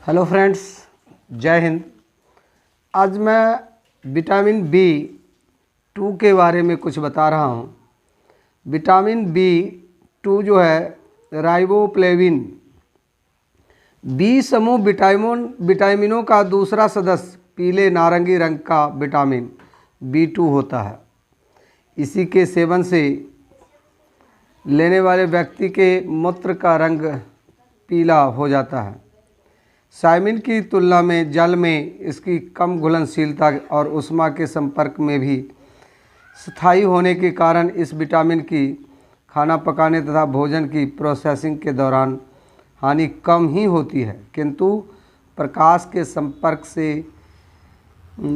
Hello friends, जय हिंद। आज मैं विटामिन B2 के बारे में कुछ बता रहा हूँ। विटामिन B2 जो है राइबोफ्लेविन बी समूह विटामिनों का दूसरा सदस्य पीले नारंगी रंग का विटामिन B2 होता है। इसी के सेवन से लेने वाले व्यक्ति के मूत्र का रंग पीला हो जाता है। साइमिन की तुलना में जल में इसकी कम घुलनशीलता और ऊष्मा के संपर्क में भी स्थायी होने के कारण इस विटामिन की खाना पकाने तथा भोजन की प्रोसेसिंग के दौरान हानि कम ही होती है, किंतु प्रकाश के संपर्क से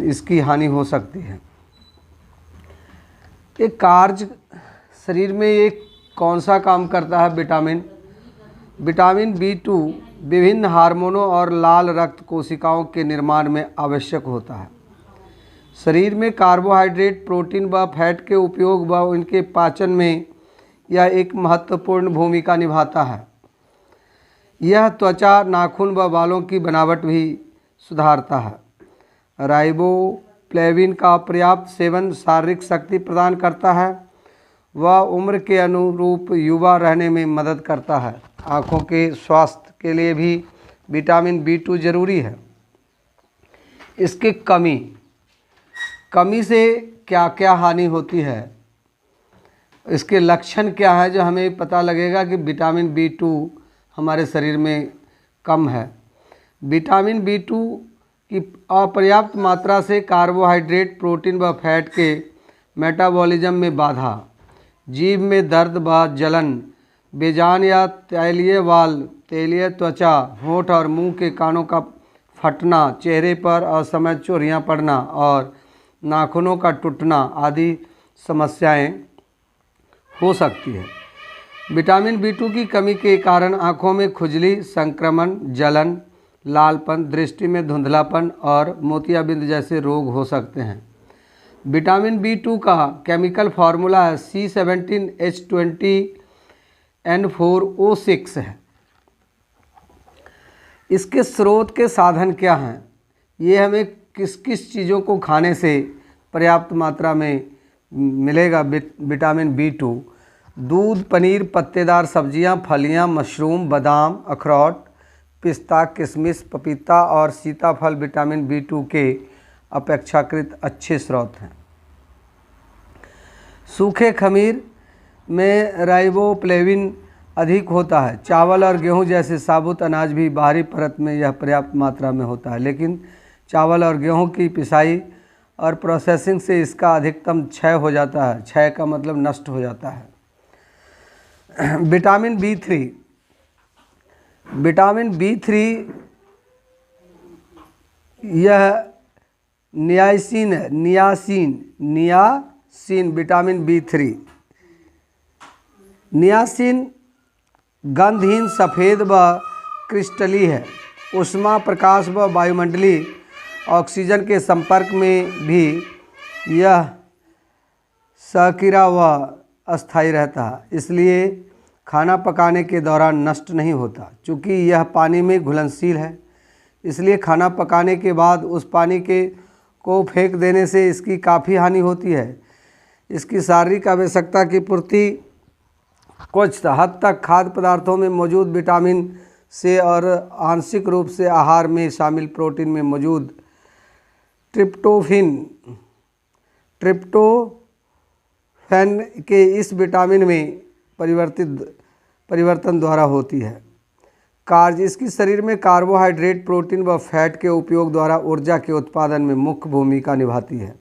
इसकी हानि हो सकती है। एक कार्य शरीर में एक कौन सा काम करता है? विटामिन B2 विभिन्न हार्मोनों और लाल रक्त कोशिकाओं के निर्माण में आवश्यक होता है। शरीर में कार्बोहाइड्रेट, प्रोटीन व फैट के उपयोग व उनके पाचन में यह एक महत्वपूर्ण भूमिका निभाता है। यह त्वचा, नाखून व बालों की बनावट भी सुधारता है। राइबोफ्लेविन का पर्याप्त सेवन शारीरिक शक्ति प्रदान करता है व उम्र के अनुरूप युवा रहने में मदद करता है। आँखों के स्वास्थ्य के लिए भी विटामिन B2 जरूरी है। इसकी कमी से क्या क्या हानि होती है, इसके लक्षण क्या है जो हमें पता लगेगा कि विटामिन B2 हमारे शरीर में कम है। विटामिन B2 की अपर्याप्त मात्रा से कार्बोहाइड्रेट, प्रोटीन व फैट के मेटाबॉलिज्म में बाधा, जीभ में दर्द व जलन, बेजान या तैलीय वाल, तैलीय त्वचा, होंठ और मुंह के कानों का फटना, चेहरे पर असमय झुर्रियाँ पड़ना और नाखूनों का टूटना आदि समस्याएं हो सकती है। विटामिन B2 की कमी के कारण आँखों में खुजली, संक्रमण, जलन, लालपन, दृष्टि में धुंधलापन और मोतियाबिंद जैसे रोग हो सकते हैं। विटामिन B2 का केमिकल फार्मूला है C17H20N4O6 है। इसके स्रोत के साधन क्या हैं? ये हमें किस किस चीज़ों को खाने से पर्याप्त मात्रा में मिलेगा विटामिन B2? दूध, पनीर, पत्तेदार सब्जियां, फलियां, मशरूम, बादाम, अखरोट, पिस्ता, किशमिश, पपीता और सीताफल विटामिन B2 के अपेक्षाकृत अच्छे स्रोत हैं। सूखे खमीर में राइबोफ्लेविन अधिक होता है। चावल और गेहूं जैसे साबुत अनाज भी बाहरी परत में यह पर्याप्त मात्रा में होता है, लेकिन चावल और गेहूं की पिसाई और प्रोसेसिंग से इसका अधिकतम क्षय हो जाता है। क्षय का मतलब नष्ट हो जाता है। विटामिन B3 यह नियासिन है। Niacin vitamin B3। नियासिन गंधहीन, सफ़ेद व क्रिस्टलीय है। ऊष्मा, प्रकाश व वायुमंडलीय ऑक्सीजन के संपर्क में भी यह सक्रिय व अस्थायी रहता है, इसलिए खाना पकाने के दौरान नष्ट नहीं होता। चूँकि यह पानी में घुलनशील है, इसलिए खाना पकाने के बाद उस पानी को फेंक देने से इसकी काफ़ी हानि होती है। इसकी शारीरिक आवश्यकता की पूर्ति कुछ हद तक खाद्य पदार्थों में मौजूद विटामिन से और आंशिक रूप से आहार में शामिल प्रोटीन में मौजूद ट्रिप्टोफैन के इस विटामिन में परिवर्तन द्वारा होती है। कार्य: इसकी शरीर में कार्बोहाइड्रेट, प्रोटीन व फैट के उपयोग द्वारा ऊर्जा के उत्पादन में मुख्य भूमिका निभाती है।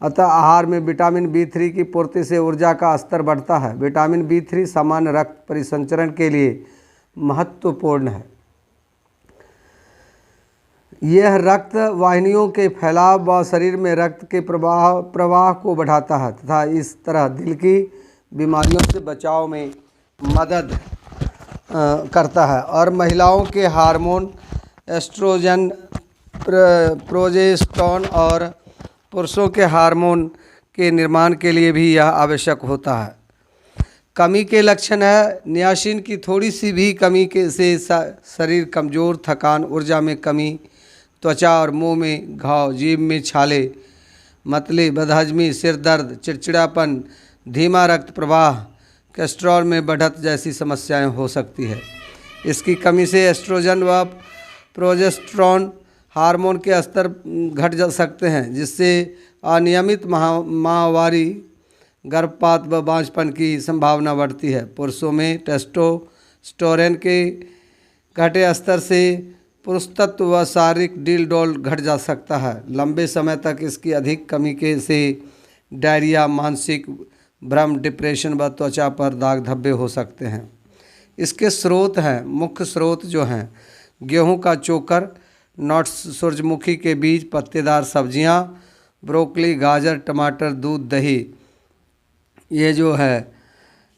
अतः आहार में विटामिन B3 की पूर्ति से ऊर्जा का स्तर बढ़ता है। विटामिन B3 सामान्य रक्त परिसंचरण के लिए महत्वपूर्ण है। यह रक्त वाहिनियों के फैलाव व शरीर में रक्त के प्रवाह को बढ़ाता है तथा इस तरह दिल की बीमारियों से बचाव में मदद करता है और महिलाओं के हार्मोन एस्ट्रोजन, प्रोजेस्टेरोन और पुरुषों के हार्मोन के निर्माण के लिए भी यह आवश्यक होता है। कमी के लक्षण है नियासिन की थोड़ी सी भी कमी के से शरीर कमज़ोर, थकान, ऊर्जा में कमी, त्वचा और मुंह में घाव, जीभ में छाले, मतली, बदहजमी, सिर दर्द, चिड़चिड़ापन, धीमा रक्त प्रवाह, कोलेस्ट्रॉल में बढ़त जैसी समस्याएं हो सकती है। इसकी कमी से एस्ट्रोजन व प्रोजेस्टेरोन हार्मोन के स्तर घट जा सकते हैं, जिससे अनियमित माहवारी, गर्भपात व बांझपन की संभावना बढ़ती है। पुरुषों में टेस्टोस्टेरोन के घटे स्तर से पुरुषत्व व शारीरिक डील-डौल घट जा सकता है। लंबे समय तक इसकी अधिक कमी के से डायरिया, मानसिक भ्रम, डिप्रेशन व त्वचा पर दाग धब्बे हो सकते हैं। इसके स्रोत हैं, मुख्य स्रोत जो हैं गेहूं का चोकर, नट्स, सूरजमुखी के बीज, पत्तेदार सब्जियां, ब्रोकली, गाजर, टमाटर, दूध, दही। ये जो है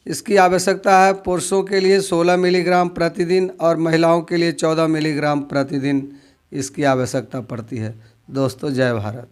इसकी आवश्यकता है पुरुषों के लिए 16 मिलीग्राम प्रतिदिन और महिलाओं के लिए 14 मिलीग्राम प्रतिदिन इसकी आवश्यकता पड़ती है। दोस्तों, जय भारत।